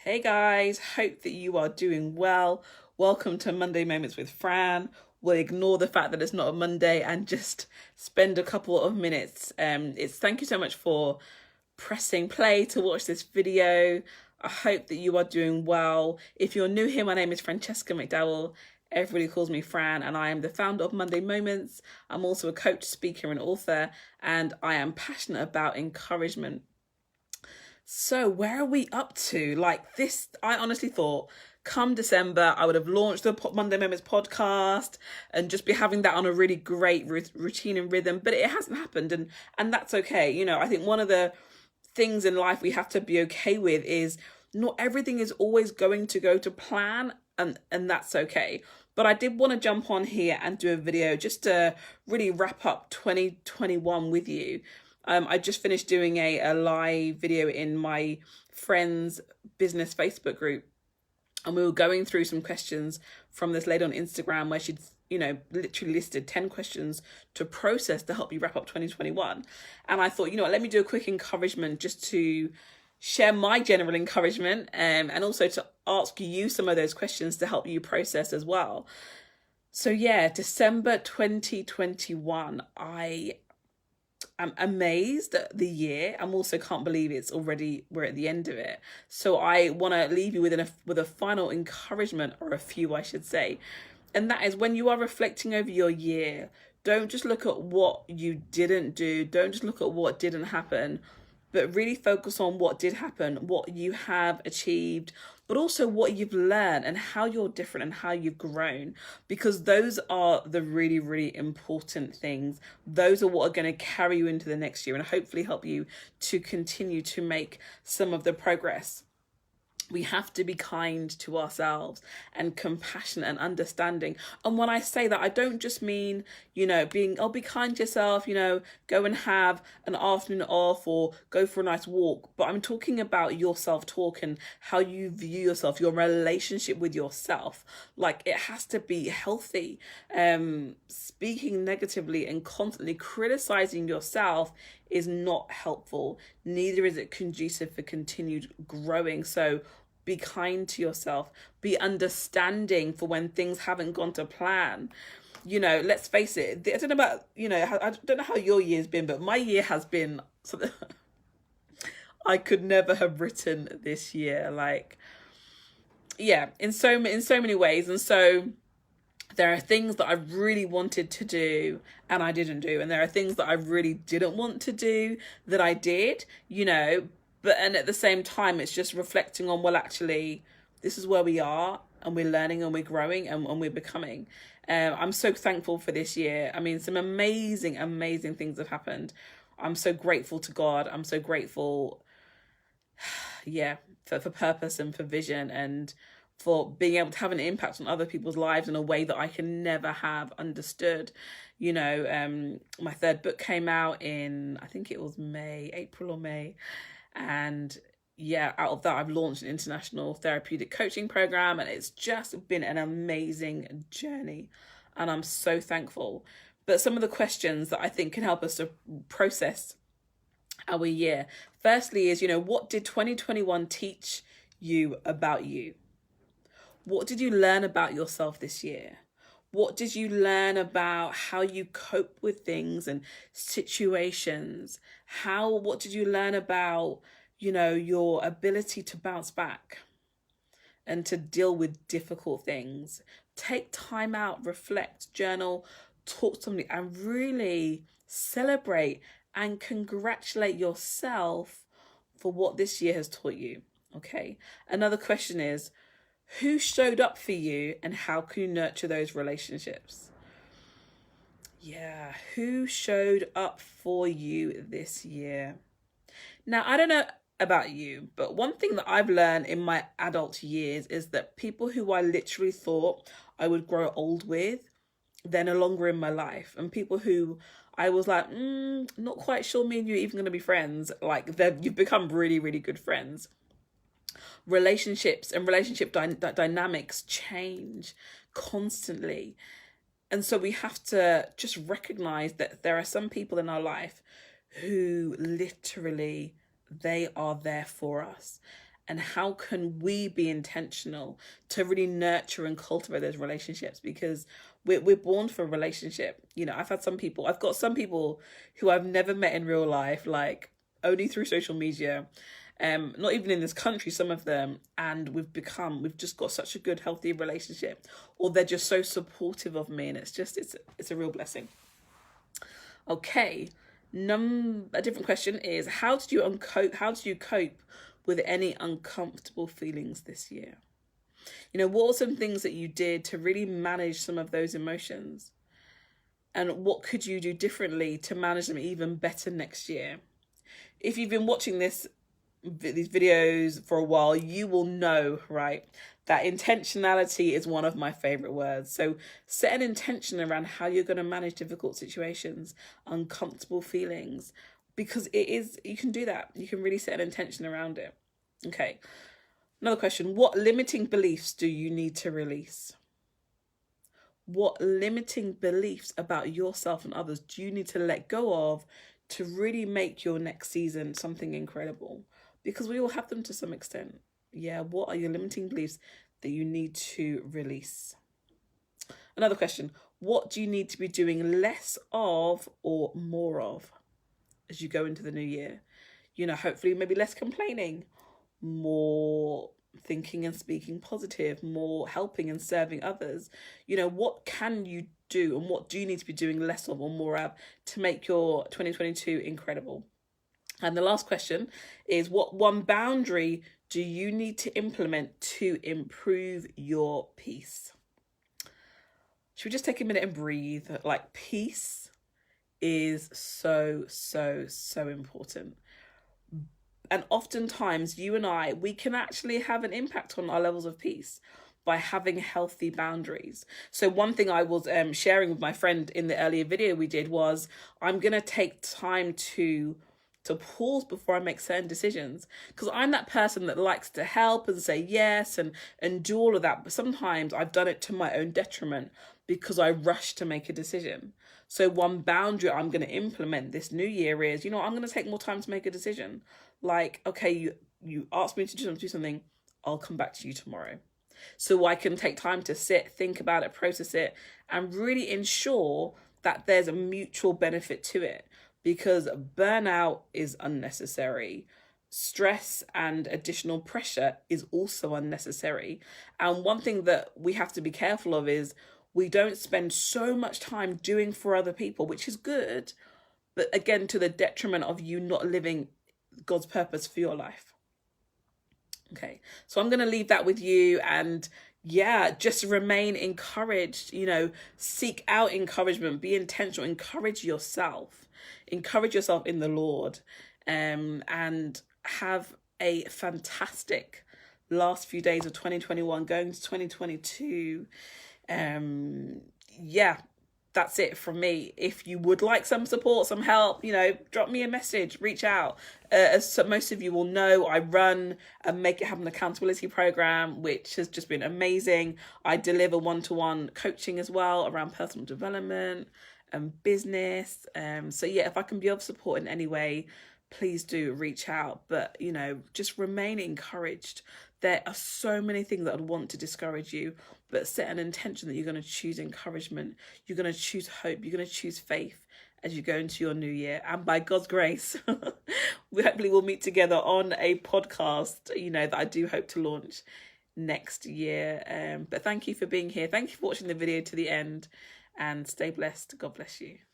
Hey guys, hope that you are doing well. Welcome to Monday Moments with Fran. We'll ignore the fact that it's not a Monday and just spend a couple of minutes. It's thank you so much for pressing play to watch this video. I hope that you are doing well. If you're new here, my name is Francesca McDowell. Everybody calls me Fran, and I am the founder of Monday Moments. I'm also a coach, speaker, and author, and I am passionate about encouragement. So where are we up to? Like this, I honestly thought come December, I would have launched the Monday Moments podcast and just be having that on a really great routine and rhythm, but it hasn't happened, and that's okay. I think one of the things in life we have to be okay with is not everything is always going to go to plan, and that's okay. But I did want to jump on here and do a video just to really wrap up 2021 with you. I just finished doing a live video in my friend's business Facebook group, and we were going through some questions from this lady on Instagram where she'd literally listed 10 questions to process to help you wrap up 2021. And I thought, let me do a quick encouragement just to share my general encouragement, and also to ask you some of those questions to help you process as well. So yeah, December 2021, I'm amazed at the year. I'm also can't believe we're at the end of it. So I want to leave you with a final encouragement, or a few, I should say. And that is, when you are reflecting over your year, don't just look at what you didn't do. Don't just look at what didn't happen, but really focus on what did happen, what you have achieved, but also what you've learned and how you're different and how you've grown, because those are the really, really important things. Those are what are going to carry you into the next year and hopefully help you to continue to make some of the progress. We have to be kind to ourselves and compassionate and understanding. And when I say that, I don't just mean, be kind to yourself, go and have an afternoon off or go for a nice walk. But I'm talking about your self-talk and how you view yourself, your relationship with yourself. Like, it has to be healthy. Speaking negatively and constantly criticizing yourself is not helpful. Neither is it conducive for continued growing. So be kind to yourself, be understanding for when things haven't gone to plan. Let's face it, I don't know about, I don't know how your year's been, but my year has been something I could never have written this year. Like, yeah, in so many ways. And so there are things that I really wanted to do and I didn't do, and there are things that I really didn't want to do that I did, and at the same time, it's just reflecting on, well, actually, this is where we are, and we're learning and we're growing and we're becoming. I'm so thankful for this year. I mean, some amazing, amazing things have happened. I'm so grateful to God. I'm so grateful, yeah, for purpose and for vision, and for being able to have an impact on other people's lives in a way that I can never have understood. My third book came out in, I think it was April or May. And yeah, out of that, I've launched an international therapeutic coaching program, and it's just been an amazing journey. And I'm so thankful. But some of the questions that I think can help us to process our year. Firstly is, what did 2021 teach you about you? What did you learn about yourself this year? What did you learn about how you cope with things and situations? What did you learn about, your ability to bounce back and to deal with difficult things? Take time out, reflect, journal, talk to somebody, and really celebrate and congratulate yourself for what this year has taught you. Okay. Another question is, who showed up for you, and how can you nurture those relationships? Yeah, who showed up for you this year? Now, I don't know about you, but one thing that I've learned in my adult years is that people who I literally thought I would grow old with, they're no longer in my life. And people who I was like, not quite sure me and you are even going to be friends, like you've become really, really good friends. Relationships and relationship dynamics change constantly. And so we have to just recognize that there are some people in our life who literally, they are there for us. and how can we be intentional to really nurture and cultivate those relationships, because we're born for a relationship. You know, I've got some people who I've never met in real life, like only through social media, not even in this country, some of them, and we've just got such a good, healthy relationship, or they're just so supportive of me, and it's a real blessing. Okay, a different question is, how did you cope with any uncomfortable feelings this year? You know, what are some things that you did to really manage some of those emotions? And what could you do differently to manage them even better next year? If you've been watching these videos for a while, you will know, right, that intentionality is one of my favorite words. So set an intention around how you're going to manage difficult situations, uncomfortable feelings, because you can do that. You can really set an intention around it. Okay. Another question, what limiting beliefs do you need to release? What limiting beliefs about yourself and others do you need to let go of to really make your next season something incredible? Because we all have them to some extent. Yeah, what are your limiting beliefs that you need to release? Another question, what do you need to be doing less of or more of as you go into the new year? You know, hopefully maybe less complaining, more thinking and speaking positive, more helping and serving others. You know, what can you do and what do you need to be doing less of or more of to make your 2022 incredible? And the last question is, what one boundary do you need to implement to improve your peace? Should we just take a minute and breathe? Like, peace is so, so, so important. And oftentimes you and I, we can actually have an impact on our levels of peace by having healthy boundaries. So one thing I was sharing with my friend in the earlier video we did was, I'm going to take time to pause before I make certain decisions, because I'm that person that likes to help and say yes and do all of that. But sometimes I've done it to my own detriment because I rush to make a decision. So one boundary I'm going to implement this new year is, you know, I'm going to take more time to make a decision. Like, okay, you asked me to do something, I'll come back to you tomorrow. So I can take time to sit, think about it, process it, and really ensure that there's a mutual benefit to it, because burnout is unnecessary. Stress and additional pressure is also unnecessary. And one thing that we have to be careful of is we don't spend so much time doing for other people, which is good, but again, to the detriment of you not living God's purpose for your life. Okay, so I'm going to leave that with you, and yeah, just remain encouraged. You know, seek out encouragement, be intentional, encourage yourself in the Lord, and have a fantastic last few days of 2021 going to 2022. Yeah, that's it from me. If you would like some support, some help, you know, drop me a message, reach out. As most of you will know, I run a Make It Happen accountability program, which has just been amazing. I deliver one-to-one coaching as well around personal development and business. So yeah, if I can be of support in any way, please do reach out. But, you know, just remain encouraged. There are so many things that I'd want to discourage you, but set an intention that you're going to choose encouragement. You're going to choose hope. You're going to choose faith as you go into your new year. And by God's grace, we hopefully will meet together on a podcast, you know, that I do hope to launch next year. But thank you for being here. Thank you for watching the video to the end, and stay blessed. God bless you.